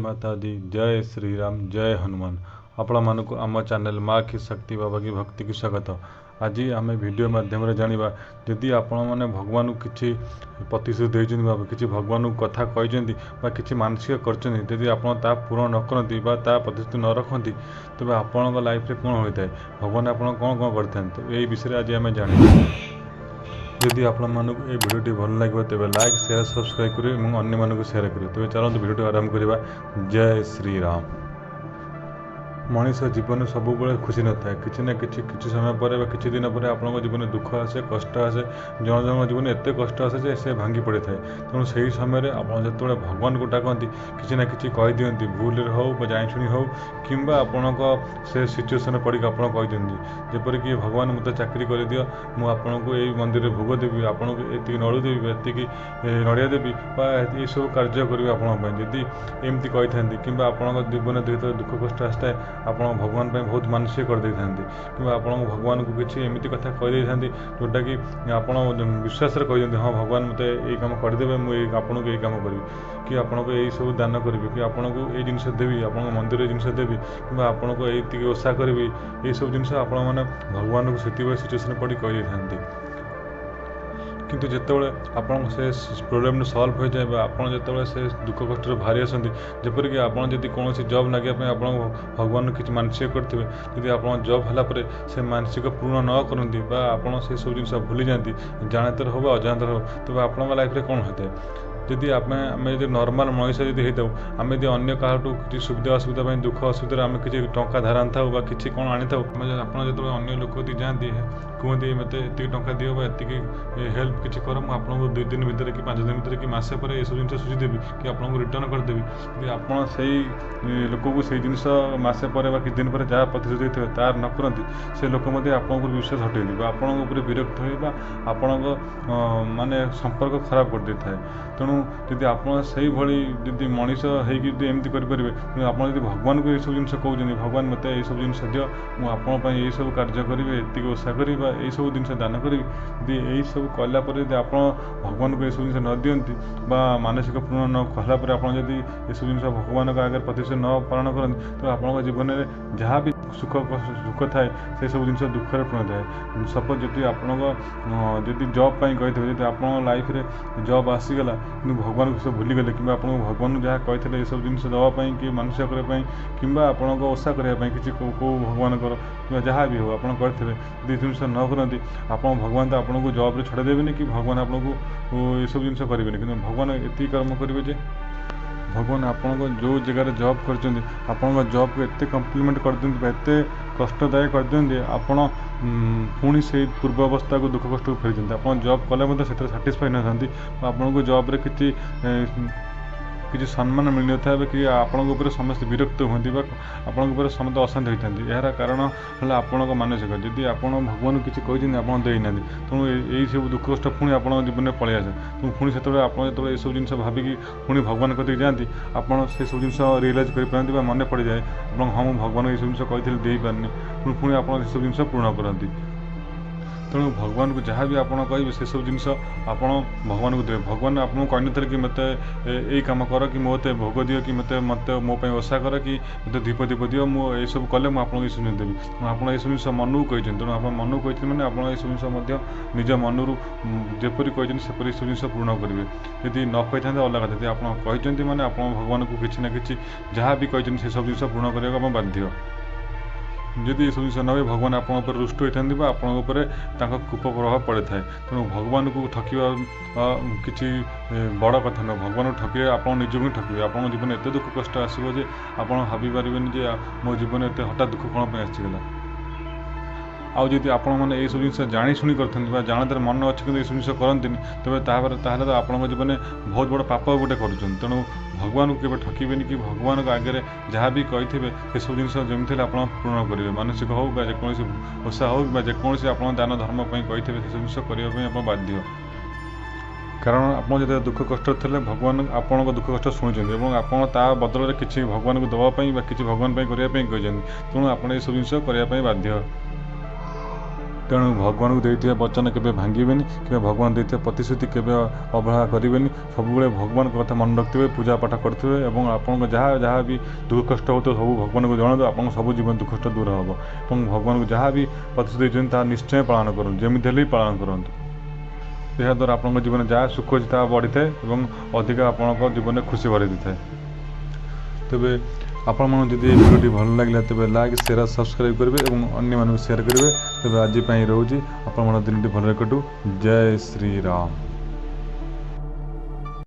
माता दी। जय श्री राम, जय हनुमान। आपण मानक आम चैनल माँ की शक्ति बाबा की भक्ति की स्वागत। आज आम वीडियो माध्यम जाना जदि आपण मैंने भगवान को किसी प्रतिश्रुति देते बाबा किसी भगवान को कथा कहते कि मानसिक करी आप पूर्ण न करती प्रतिश्रुति न रखती तेज आपण लाइफ में कौन होता है भगवान आप कौन कौन करते यही विषय आज आम जाना। जदि आपण मानक ये वीडियोटी भल लगे तेज लाइक शेयर सब्सक्राइब करेंगे और अन्य मानक शेयर करेंगे। तेज चलते वीडियो आरंभ करवा। जय श्री राम। मनीष जीवन सब खुशी न था कि किसी समय पर किसी दिन पर आप जीवन में दुख आसे कष्ट आसे जन जन जीवन एत कष्ट आसे जे से भांगी पड़े थाए। तेणु से समय आप जो भगवान को डाकती किसी ना कि कहीदिंट भूल हो जाशुणी हो कि आपण से सिचुएसन पड़ी आप कहीदिं जेपरिक भगवान मत चाकरी कर दियो मुझे यही मंदिर भोग देवी आपको ये नड़ू देवी ये नड़िया देवी ये सब कार्य करी आपदी एमती कही था कि आपण जीवन दुख कष्ट आसता है आप भगवान पे बहुत मानसिक करदे कि आप भगवान को किसी एमती कथा कहीदे जोटा कि आप विश्वास कहते हाँ भगवान मत ये कम करदे मुझे आपको यही कम करी कि आपको यही सब दान करी कि आपको ये जिन देवी आप मंदिर जिन देवी कि आपको ये ओषा करी ये सब जिन मैंने भगवान को से सिचुएसन पड़ी कही था। किंतु जितेबाला आप प्रोब्लेम सल्व हो जाए आप जो से दुख कष्ट बाहरी आसती जेपरिक आप कौन जॉब लगे आप भगवान किसी मानसिक करेंगे जदि आप जॉब है से मानसिक पूर्ण न करती आप सब जिन भूली जाती जानतर हो अजाणतर हो तेज आप लाइफ में कौन होता है। जदि आम नॉर्मल मनीष जदि होता आम यदि अन्य क्या किसी सुविधा असुविधा दुख असुविधा आम किसी टंका धार आनी था कि कौन आनी था आप जो अन्य लोक जाती कहते मत ये टंका दियो ये हेल्प किसी कर मुझे 2 दिन भितर कि 5 दिन भितर कि मसे पर सब जिन सुझीदेवी कि आपको रिटर्न करदेवी कि आप लोक को से जिन मसे पर कि दिन पर जहाँ प्रतिश्रुति थे तार न करती से लोक आपको विश्वास हटेनि आपण विरक्त हो आपण माने संपर्क खराब कर दे था। तेणु जदि आप जदि मनीष होमती करेंगे आप भगवान को ये सब जिन कहते भगवान मत ये सब जिन दियो मुझे ये सब कार्य करी ये ओषा करी यही सब जिन दान करी यही सब कलापर आप भगवान को ये सब जिन न दिखती मानसिक पूर्ण न कलापर आप ये सब जिन भगवान आगे प्रतिश्रुति न पालन करते तो आप जीवन में जहाँ भी सुख थाए से सब जिन दुखर पूर्ण थाए। सपोज जदि आप जॉब कही जब आप लाइफ में जॉब आसीगला कि भगवान को सब भूलीगले कि आपको भगवान जहाँ कही ये सब जिन देवाई कि मानसिक करने कि आपको ओषा करने किसी कौ भगवान कि जहाँ भी हो आप करते ये जिन न करती आप भगवान तो आपको जॉब छड़देवे कि भगवान आपको ये सब जिन करेंगे कि भगवान ये कर्म करेंगे भगवान आपको जो जगह जॉब कर जॉब को एत कम्प्लीमेंट कर दिखते एत कष्टदायक कर दिखते आप पुणी से पूर्व अवस्था को दुख कष्ट को फेरी दिखते आप जॉब कले से साटिस्फाई न था आपको जॉब किसी किसी सम्मान मिल न था कि आपण समस्त विरक्त होती आपण समस्त अशांत होता है। यार कारण है आपण मानसिक जदि आप भगवान किसी कहते आप देना तेणु यही सब दुख कष्ट पुणी आप जीवन में पलि आसे तेणु पुणी से जो ये सब जिन भाविकी पुणी भगवान कति जाती आप सब जिन रियलाइज कर मन पड़ जाए हाँ मुझे भगवान ये सब जिन कही दे पारनी पुणी आप सब जिन पूर्ण करती। तेणु भगवान को जहाँ भी आप कहे से सब जिन आप भगवान को देवे भगवान आपको कही न कि मत यही कम कर कि मत भोग दियो कि मत मो ओषा कर कि मत दीप दीप दियो मुझे सब कले मुझे ये सब देवी आप ये सब जिन मन को कही तेणु आप मन को कही मैंने आप ये सब जिन निज मनरू जपरी कही सेपरी सब जिन पूर्ण करेंगे यदि न कही था अलग कथा आप कहते मैंने आप भगवान को किसी ना कि जहाँ भी कही से सब जिन पूर्ण करने बाध्य। जदि ये सब जिन न भगवान आप रुष्ट होता आपपर कूप प्रभाव पड़े था। तेणु भगवान को ठकिवा किसी बड़ कथा न भगवान को ठकिए आप निजक ही ठकिए आप जीवन एत दुख कष्ट आसो जे आप भावी पारे मो जीवन एत हठात दुख कौन आसीगला। आउ जदि आप ये सब जिन जाणी शुणी करते जानते मन अच्छे कि ये सब जिन करते तेज तो आप जीवन बहुत बड़ पाप गोटे कर तेणु भगवान को केवल ठकबे कि भगवान को आगे जहाँ भी कही से सब जिन जमी आप पूर्ण करेंगे मानसिक हो जेकोसी ओषा हो जेकोसी आप दान धर्म कही से सब जिन करने बाध्य। कारण आप जो दुख कष्ट थे भगवान आपण दुख कष्ट शुणुं आप बदल में किसी भगवान को देवाई किसी भगवान करने कहते तेणु आप सब जिन करने बाध्य। ତେଣୁ ଭଗବାନଙ୍କୁ ଦେଇଥିବା ବଚନ କେବେ ଭାଙ୍ଗିବେନି କିମ୍ବା ଭଗବାନ ଦେଇଥିବା ପ୍ରତିଶ୍ରୁତି କେବେ ଅବହେଳା କରିବେନି। ସବୁବେଳେ ଭଗବାନଙ୍କ କଥା ମନେ ରଖିଥିବେ, ପୂଜା ପାଠ କରୁଥିବେ ଏବଂ ଆପଣଙ୍କ ଯାହା ବି ଦୁଃଖ କଷ୍ଟ ହେଉଥିବ ସବୁ ଭଗବାନଙ୍କୁ ଜଣାନ୍ତୁ। ଆପଣଙ୍କ ସବୁ ଜୀବନ ଦୁଃଖ କଷ୍ଟ ଦୂର ହେବ ଏବଂ ଭଗବାନଙ୍କୁ ଯାହା ବି ପ୍ରତିଶ୍ରୁତି ଦେଇଛନ୍ତି ତାହା ନିଶ୍ଚୟ ପାଳନ କରନ୍ତୁ, ଯେମିତି ହେଲେ ବି ପାଳନ କରନ୍ତୁ। ଏହାଦ୍ୱାରା ଆପଣଙ୍କ ଜୀବନରେ ଯାହା ସୁଖ ଅଛି ତାହା ବଢ଼ିଥାଏ ଏବଂ ଅଧିକ ଆପଣଙ୍କ ଜୀବନରେ ଖୁସି ଭରି ଦେଇଥାଏ। ତେବେ ଆପଣମାନଙ୍କୁ ଯଦି ଏହି ଭିଡ଼ିଓଟି ଭଲ ଲାଗିଲା ତେବେ ଲାଇକ୍, ସେୟାର, ସବସ୍କ୍ରାଇବ୍ କରିବେ ଏବଂ ଅନ୍ୟମାନଙ୍କୁ ସେୟାର କରିବେ। ତେବେ ଆଜି ପାଇଁ ରହୁଛି। ଆପଣମାନଙ୍କ ଦିନଟି ଭଲରେ କଟୁ। ଜୟ ଶ୍ରୀରାମ।